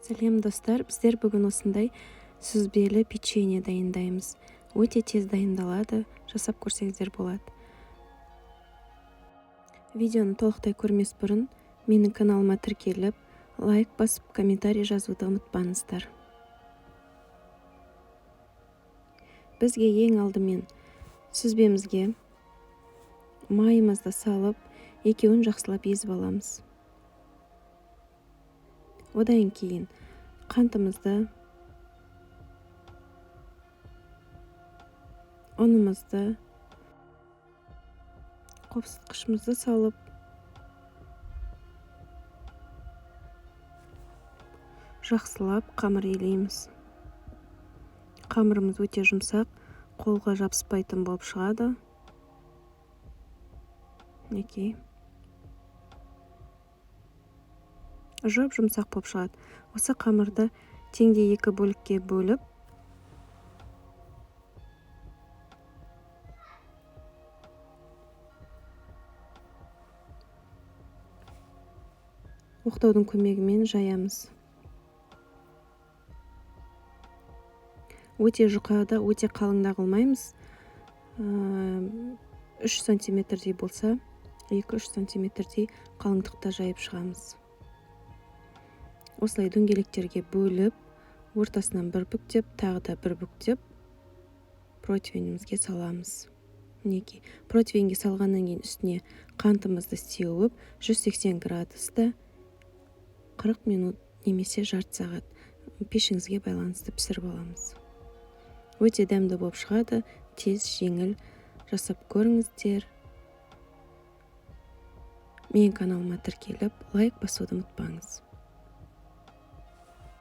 Сәлем достар, біздер бүгін осындай сүзбелі печенье дайындаймыз. Өте тез дайындалады, жасап көрсеңіздер болады. Видеоны толықтай көрмес бұрын менің каналыма тіркеліп, лайк басып, комментарий жазуды ұмытпаңыздар. Бізге ең алдымен сүзбемізге майымызды салып, екеуін жақсылап езіп аламыз. Одан кейін қантымызды, ұнымызды, қопсытқышымызды салып, жақсылап қамыр илейміз. Қамырымыз өте жұмсақ, қолға жабыспайтын болып шығады. Жұмсақ болып шығады. Осы қамырды теңдей екі бөлікке бөліп, оқтаудың көмегімен жаямыз. Өте жұқада, өте қалыңда қылмаймыз. 3 сантиметрдей болса, 2-3 сантиметрдей қалыңдықта жайып шығамыз. Осылай дөңгелектерге бөліп, ортасынан бір бүктеп, тағы да бір бүктеп, противенімізге саламыз. Противенге салғаннан кейін үстіне қантымызды сеуіп, 180 градуста 40 минут немесе жарты сағат пешіңізге байланысты пісіріп аламыз. Өте дәмді болып шығады, тез, жеңіл жасап көріңіздер. Менің каналыма тіркеліп, лайк басуды ұмытпаңыз.